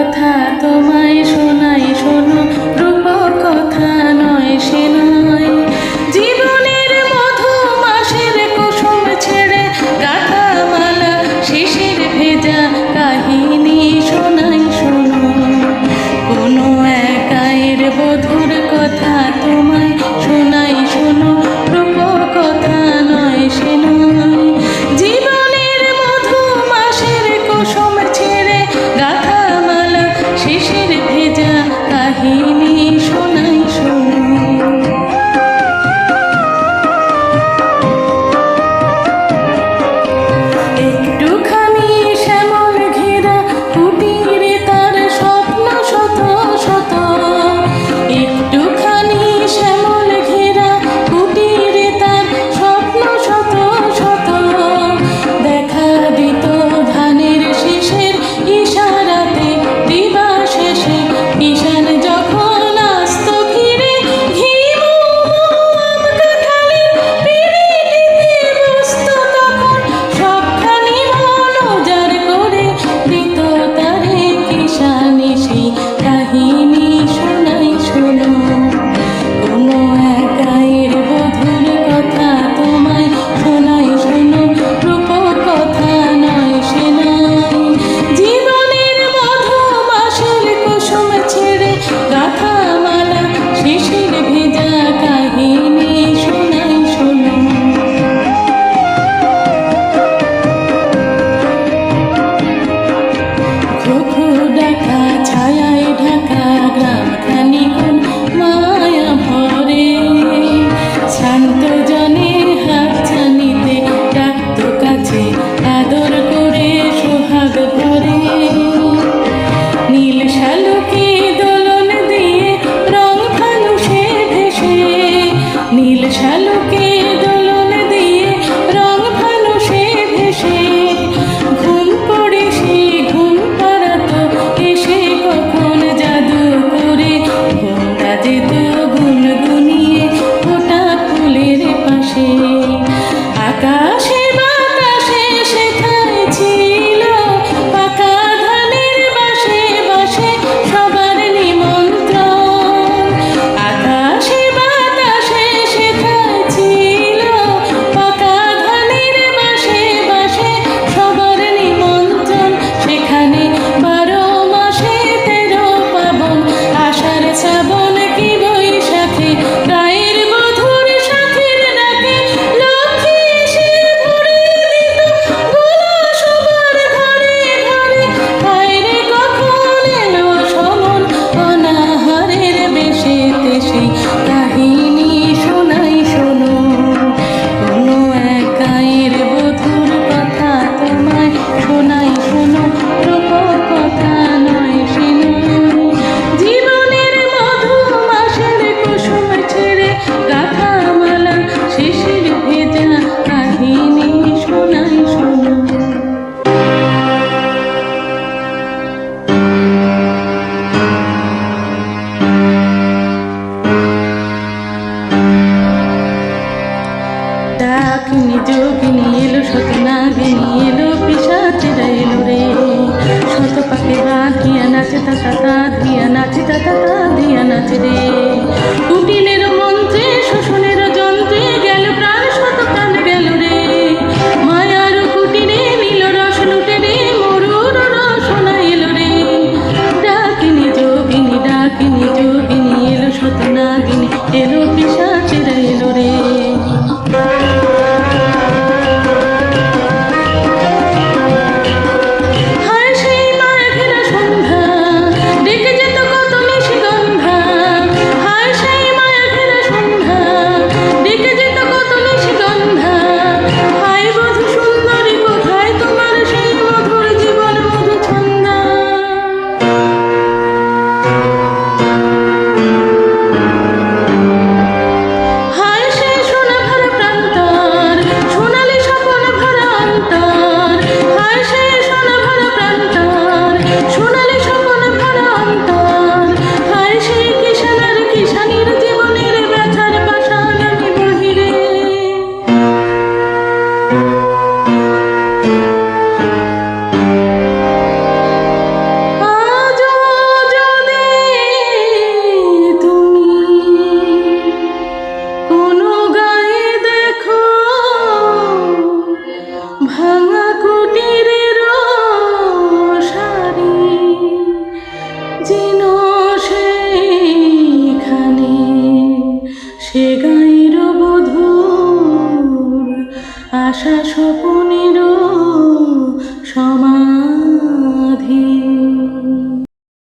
কথা তোমায় শোনাই শোনো, রূপ কথা নয় সে নয়। জীবনের মধু মাসের কুসুম ছেড়ে গাথা মালা শিশির ভেজা কাহিনী শোনাই শোনো। কোনো একায়ের বধুর কথা তোমায় শোনাই শোনো, রূপ কথা নয় সে নয়। জীবনের মধু মাসের কুসুম ছেড়ে গাথা মালা শিশির ভেজা কাহিনী শোনাই শোনো। একটুখানি শ্যামল ঘেরা কুটিরে তার স্বপ্ন শত শত। একটুখানি শ্যামল ঘেরা কুটিরে তার স্বপ্ন শত শত। দেখা দিত ধানের শীষের ইশারাতে দিবা শেষে, ঈশান যখন আসত ঘিরে ঘিমু আম কাঁঠালের পিরিটিতে বসত, তখন সবখানি মন উজাড় করে দিত তারে কিষানি সেই কাহিনী শোনাই শোনো। কোনো একায়ের বধুর কথা তোমায় শোনাই শোনো, রূপ কথা নয় সে নয়। জীবনের মধু মাসের কুসুম ছেড়ে গাথা মালা শিশির ভেজা কাহিনী শোনাই শোনো। ঘুঘু ডাকা ছায়ায় ঢাকা গ্রামখানি কোন মায়া ভরে। শান্ত জনে হাত ছানিতে ডাকত কাছে আদর করে সোহাগ ভরে। নীল শালুকে দোলন দিয়ে রং ফানুষে ভেসে, নীল শালুকে দোলন দিয়ে রং ফানুষে ভেসে। ঘুম পড়ে সে ঘুম পাড়াতো এসে কখন জাদু করে, ঘুমটা যেত গুনগুনিয়ে ফোটা ফুলের পাশে। আকাশে বাতাসে সেথায় ছিল পাকা ধানের বাসে বাসে সবার নিমন্ত্রণ। আকাশে বাতাসে সেথায় ছিল পাকা ধানের বাসে বাসে সবার নিমন্ত্রণ। সেখানে 12 মাসে 13 পাবন, আষাঢ় শ্রাবণ কি বৈশাখে গায়ের বধুর সাথীর ডাকে লক্ষ্মী এসে ভরে দিত গোলা সবার ঘরে ঘরে। হায়রে কখন এলো সমন অনাহারের বেশেতে সেই কাহিনী শোনাই শোনো। কোনো একায়ের বধুর কথা তোমায় শোনাই শোনো, রূপ কথা নয় সে নয়। জীবনের মধু মাসের কুসুম ছেড়ে গাথা মালা শিশির ভেজা কাহিনী শোনাই শোনো। ডাকিনী যোগিনী এলো শত নাগিনী এলো পিশাচেরা এলো রে। শত পাকে বাঁধিয়া নাচে তাতা তা ধিয়া নাচে তাতা তা ধিয়া নাচে রে। কুটিলের মন্ত্রে শোষণের যন্ত্রে গেল প্রাণ শত প্রাণ গেল রে। মায়ার কুটিরে নীল রস লুটে রে, মরুর রসনা এলো রে। ডাকিনী যোগিনী এলো শত নাগিনী এলো পিশাচেরা এলো রে। হায় সেই মাঘের সন্ধ্যা, ডেকে যেত কত নিশিগন্ধা। আশা স্বপনেরও